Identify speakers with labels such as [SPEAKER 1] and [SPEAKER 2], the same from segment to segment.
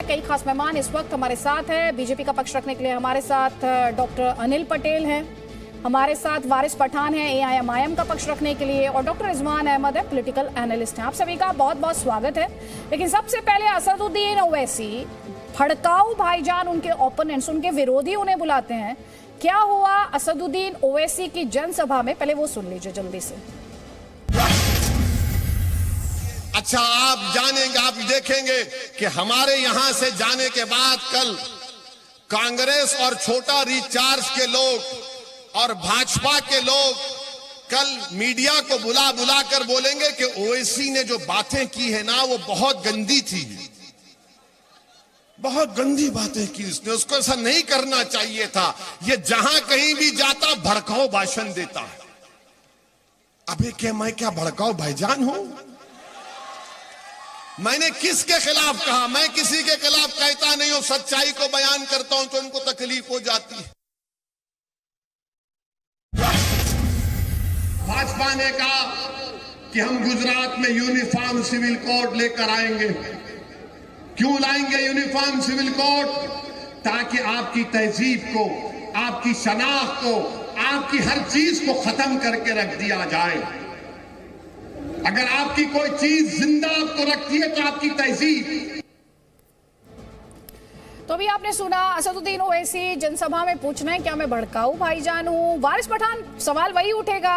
[SPEAKER 1] कई खास मेहमान इस वक्त हमारे साथ हैं। बीजेपी का पक्ष रखने के लिए हमारे साथ डॉक्टर अनिल पटेल हैं, हमारे साथ वारिस पठान है AIM का पक्ष रखने के लिए, और डॉक्टर रिजवान अहमद है, पॉलिटिकल एनालिस्ट हैं। आप सभी का बहुत बहुत स्वागत है। लेकिन सबसे पहले असदुद्दीन ओवैसी, भड़काऊ भाईजान, उनके ओपोनेंट्स, उनके विरोधी उन्हें बुलाते हैं। क्या हुआ असदुद्दीन ओवैसी की जनसभा में, पहले वो सुन लीजिए जल्दी से।
[SPEAKER 2] अच्छा, आप जानेंगे, आप देखेंगे कि हमारे यहां से जाने के बाद कल कांग्रेस और छोटा रिचार्ज के लोग और भाजपा के लोग कल मीडिया को बुला बुला कर बोलेंगे कि ओवैसी ने जो बातें की है ना, वो बहुत गंदी थी, बहुत गंदी बातें की उसने, उसको ऐसा नहीं करना चाहिए था। ये जहां कहीं भी जाता भड़काऊ भाषण देता है। अबे क्या मैं क्या भड़काऊ भाईजान हूं? मैंने किसके खिलाफ कहा? मैं किसी के खिलाफ कहता नहीं हूं, सच्चाई को बयान करता हूं तो उनको तकलीफ हो जाती है। भाजपा ने कहा कि हम गुजरात में यूनिफॉर्म सिविल कोड लेकर आएंगे। क्यों लाएंगे यूनिफॉर्म सिविल कोड? ताकि आपकी तहजीब को, आपकी शनाख्त को, आपकी हर चीज को खत्म करके रख दिया जाए। अगर आपकी कोई चीज जिंदा आपको रखती है तो आपकी तहजीब।
[SPEAKER 1] तो अभी आपने सुना असदुद्दीन ओवैसी जनसभा में पूछ रहे हैं क्या मैं भड़काऊ भाईजान हूं। वारिस पठान, सवाल वही उठेगा।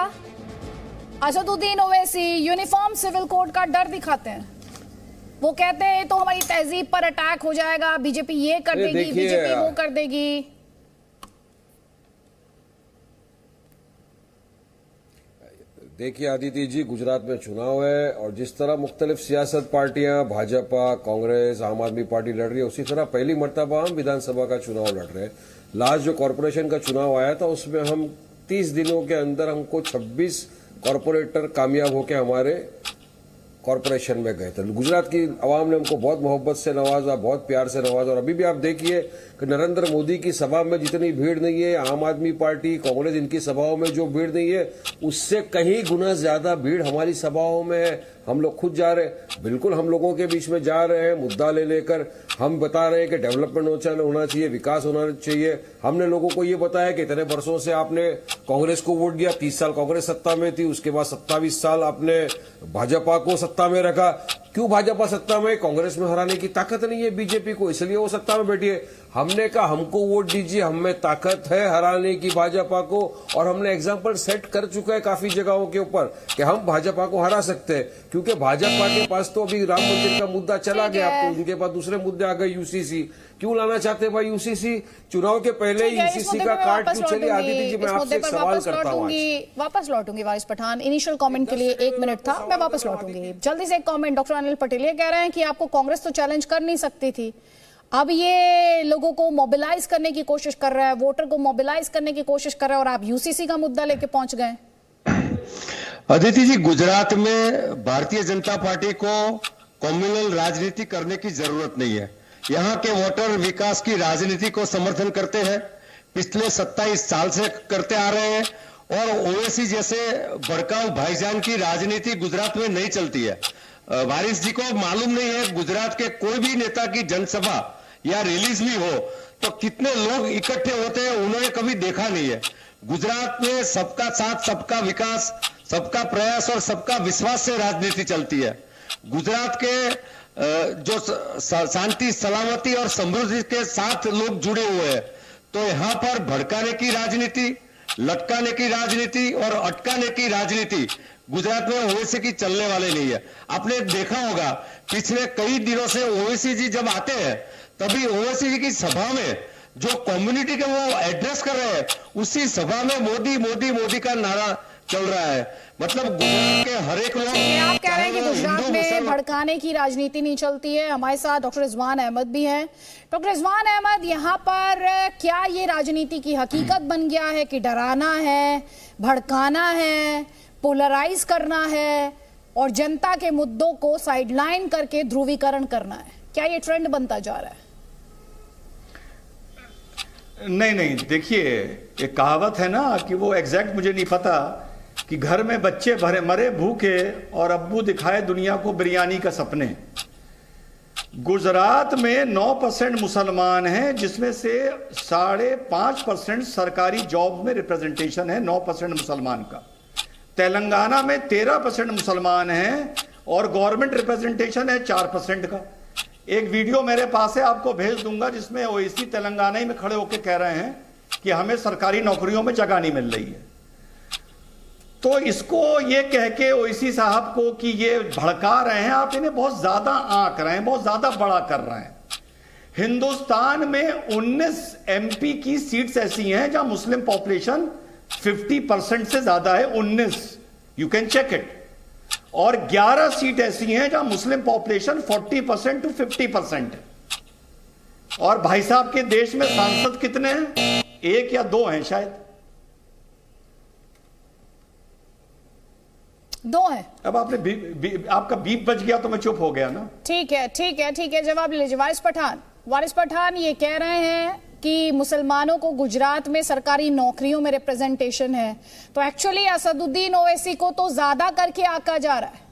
[SPEAKER 1] Asaduddin Owaisi uniform civil code का डर दिखाते हैं। वो कहते हैं तो हमारी तहजीब पर अटैक हो जाएगा, बीजेपी ये कर देगी, बीजेपी वो कर देगी।
[SPEAKER 3] देखिए आदित्य जी, गुजरात में चुनाव है और जिस तरह मुख्तलिफ सियासत पार्टियां, भाजपा, कांग्रेस, आम आदमी पार्टी लड़ रही है, उसी तरह पहली मर्तबा हम विधानसभा का चुनाव लड़ रहे हैं। लास्ट जो कॉरपोरेशन का चुनाव आया था उसमें हम 30 दिनों के अंदर हमको 26 कॉरपोरेटर कामयाब होकर हमारे कॉरपोरेशन में गए थे। गुजरात की आवाम ने हमको बहुत मोहब्बत से नवाजा, बहुत प्यार से नवाजा। और अभी भी आप देखिए कि नरेंद्र मोदी की सभा में जितनी भीड़ नहीं है, आम आदमी पार्टी, कांग्रेस, इनकी सभाओं में जो भीड़ नहीं है, उससे कहीं गुना ज्यादा भीड़ हमारी सभाओं में है। हम लोग खुद जा रहे हैं, बिल्कुल हम लोगों के बीच में जा रहे हैं, मुद्दा ले लेकर हम बता रहे हैं कि डेवलपमेंट होना चाहिए, विकास होना चाहिए। हमने लोगों को ये बताया कि इतने वर्षों से आपने कांग्रेस को वोट दिया, 30 साल कांग्रेस सत्ता में थी, उसके बाद 27 साल आपने भाजपा को सत्ता में रखा। क्यों भाजपा सत्ता में? कांग्रेस में हराने की ताकत नहीं है बीजेपी को, इसलिए वो सत्ता में बैठी है। हमने कहा हमको वोट दीजिए, हम में ताकत है हराने की भाजपा को, और हमने एग्जाम्पल सेट कर चुका है काफी जगहों के ऊपर कि हम भाजपा को हरा सकते हैं। क्योंकि भाजपा के पास तो अभी राम मंदिर का मुद्दा चला गया, तो उनके पास दूसरे मुद्दे आ गए। यूसीसी क्यों लाना चाहते हैं भाई? यूसीसी चुनाव के पहले ही यूसीसी का कार्ड क्यों? चलिए आदित्य जी, मैं आपसे एक सवाल करता हूँ।
[SPEAKER 1] वापस लौटूंगी वारिस पठान, इनिशियल कमेंट के लिए 1 मिनट था, मैं वापस लौटूंगी। जल्दी से एक कमेंट। डॉक्टर अनिल पटेल ये कह रहे हैं कि आपको कांग्रेस तो चैलेंज कर नहीं सकती थी, अब ये लोगों को मोबिलाइज करने की कोशिश कर रहा है, वोटर को मोबिलाइज करने की कोशिश कर रहा है, और आप यूसीसी का मुद्दा लेके पहुंच गए।
[SPEAKER 4] अदिति जी, गुजरात में भारतीय जनता पार्टी को कम्युनल राजनीति करने की जरूरत नहीं है। यहाँ के वोटर विकास की राजनीति को समर्थन करते हैं, पिछले 27 साल से करते आ रहे हैं। और ओवैसी जैसे भड़काऊ भाईजान की राजनीति गुजरात में नहीं चलती है। वारिस जी को मालूम नहीं है गुजरात के कोई भी नेता की जनसभा या रिलीज भी हो तो कितने लोग इकट्ठे होते हैं, उन्होंने कभी देखा नहीं है। गुजरात में सबका साथ, सबका विकास, सबका प्रयास और सबका विश्वास से राजनीति चलती है। गुजरात के जो शांति, सलामती और समृद्धि के साथ लोग जुड़े हुए हैं, तो यहां पर भड़काने की राजनीति, लटकाने की राजनीति और अटकाने की राजनीति गुजरात में ओवैसी की चलने वाले नहीं है। आपने देखा होगा पिछले कई दिनों से ओवैसी जी जब आते हैं तभी ओवैसी जी की सभा में जो कम्युनिटी के वो एड्रेस कर रहे हैं, उसी सभा में मोदी मोदी मोदी का नारा चल रहा है। मतलब गुजरात के हर एक लोग,
[SPEAKER 1] आप कह रहे हैं कि गुजरात में भड़काने की राजनीति नहीं चलती है। हमारे साथ डॉक्टर रिजवान अहमद भी हैं। डॉक्टर रिजवान अहमद, यहाँ पर क्या ये राजनीति की हकीकत बन गया है कि डराना है, भड़काना है, पोलराइज करना है और जनता के मुद्दों को साइडलाइन करके ध्रुवीकरण करना है? क्या ये ट्रेंड बनता जा रहा है?
[SPEAKER 5] नहीं, देखिए, एक कहावत है ना कि वो एग्जैक्ट मुझे नहीं पता, कि घर में बच्चे भरे मरे भूखे और अब्बू दिखाए दुनिया को बिरयानी का सपने। गुजरात में 9% मुसलमान हैं, जिसमें से 5.5% सरकारी जॉब में रिप्रेजेंटेशन है 9% मुसलमान का। तेलंगाना में 13% मुसलमान हैं और गवर्नमेंट रिप्रेजेंटेशन है 4% का। एक वीडियो मेरे पास है, आपको भेज दूंगा, जिसमें ओवैसी तेलंगाना ही में खड़े होकर कह रहे हैं कि हमें सरकारी नौकरियों में जगह नहीं मिल रही है। तो इसको ये कह के ओवैसी साहब को कि ये भड़का रहे हैं, आप इन्हें बहुत ज्यादा आंक रहे हैं, बहुत ज्यादा बड़ा कर रहे हैं। हिंदुस्तान में 19 एमपी की सीट्स ऐसी हैं जहां मुस्लिम पॉपुलेशन 50% से ज्यादा है, 19, यू कैन चेक इट। और 11 सीट ऐसी हैं जहां मुस्लिम पॉपुलेशन 40% to 50% है। और भाई साहब के देश में सांसद कितने हैं? 1 या 2 हैं शायद,
[SPEAKER 1] 2 है।
[SPEAKER 5] अब आपने आपका बीप बज गया तो मैं चुप हो गया ना।
[SPEAKER 1] ठीक है, ठीक है, ठीक है, जवाब ले लीजिए। वारिस पठान ये कह रहे हैं कि मुसलमानों को गुजरात में सरकारी नौकरियों में रिप्रेजेंटेशन है, तो एक्चुअली असदुद्दीन ओवैसी को तो ज्यादा करके आका जा रहा है।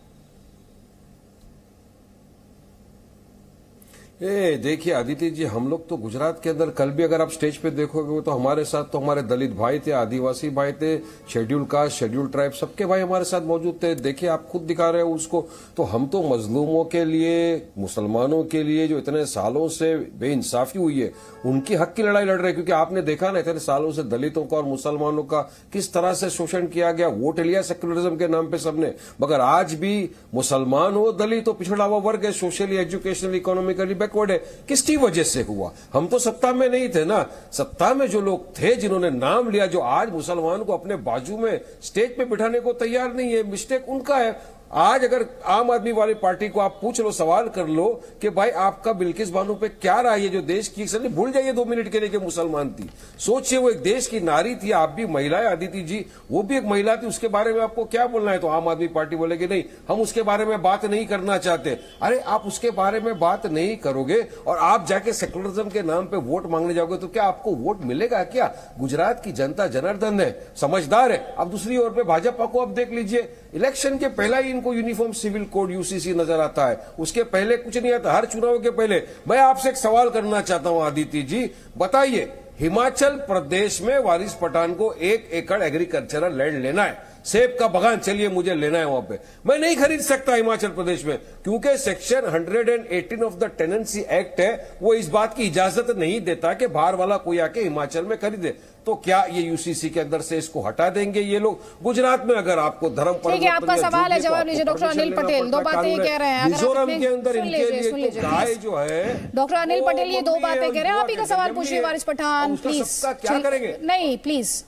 [SPEAKER 3] देखिए आदित्य जी, हम लोग तो गुजरात के अंदर कल भी अगर आप स्टेज पे देखोगे, वो तो हमारे साथ तो हमारे दलित भाई थे, आदिवासी भाई थे, शेड्यूल कास्ट, शेड्यूल ट्राइब, सबके भाई हमारे साथ मौजूद थे। देखिए आप खुद दिखा रहे हो उसको। तो हम तो मजलूमों के लिए, मुसलमानों के लिए जो इतने सालों से बेइंसाफी हुई है, उनकी हक की लड़ाई लड़ रहे हैं। क्योंकि आपने देखा ना इतने सालों से दलितों का और मुसलमानों का किस तरह से शोषण किया गया। वोट लिया सेक्युलरिज्म के नाम पे सबने, मगर आज भी मुसलमान हो, दलित हो, पिछड़ा हुआ वर्ग है, सोशली, एजुकेशनली, इकोनॉमिकली बैकवर्ड है। किसकी वजह से हुआ? हम तो सत्ता में नहीं थे ना। सत्ता में जो लोग थे, जिन्होंने नाम लिया, जो आज मुसलमान को अपने बाजू में स्टेज पे बिठाने को तैयार नहीं है, मिस्टेक उनका है। आज अगर आम आदमी वाली पार्टी को आप पूछ लो, सवाल कर लो कि भाई आपका बिल्किस बानो पे क्या राय है, जो देश की, भूल जाइए 2 मिनट के लिए कि मुसलमान थी। सोचिए वो एक देश की नारी थी, आप भी महिला है आदिति जी, वो भी एक महिला थी, उसके बारे में आपको क्या बोलना है? तो आम आदमी पार्टी बोलेगी नहीं, हम उसके बारे में बात नहीं करना चाहते। अरे आप उसके बारे में बात नहीं करोगे और आप जाके सेक्युलरिज्म के नाम पे वोट मांगने जाओगे तो क्या आपको वोट मिलेगा? क्या गुजरात की जनता जनार्दन है, समझदार है। अब दूसरी ओर पे भाजपा को अब देख लीजिए, इलेक्शन के पहला ही इनको यूनिफॉर्म सिविल कोड यूसीसी नजर आता है, उसके पहले कुछ नहीं आता। हर चुनाव के पहले मैं आपसे एक सवाल करना चाहता हूं आदित्य जी, बताइए, हिमाचल प्रदेश में वारिस पठान को 1 एकड़ एग्रीकल्चरल लैंड लेना है, सेब का बगान, चलिए मुझे लेना है वहां पे, मैं नहीं खरीद सकता हिमाचल प्रदेश में, क्योंकि section 118 of the tenancy act है, वो इस बात की इजाजत नहीं देता कि बाहर वाला कोई आके हिमाचल में खरीदे। तो क्या ये यूसीसी के अंदर से इसको हटा देंगे ये लोग? गुजरात में अगर आपको धर्म पर,
[SPEAKER 1] ठीक है, आपका सवाल है, जवाब लीजिए। डॉक्टर अनिल पटेल 2 बातें कह रहे हैं,
[SPEAKER 3] मिजोरम के अंदर इनके लिए गाय जो है,
[SPEAKER 1] डॉक्टर अनिल पटेल ये 2 बातें कह रहे हैं। आप ही का सवाल पूछिए वारिस पठान, प्लीज।
[SPEAKER 3] क्या करेंगे?
[SPEAKER 1] नहीं, प्लीज।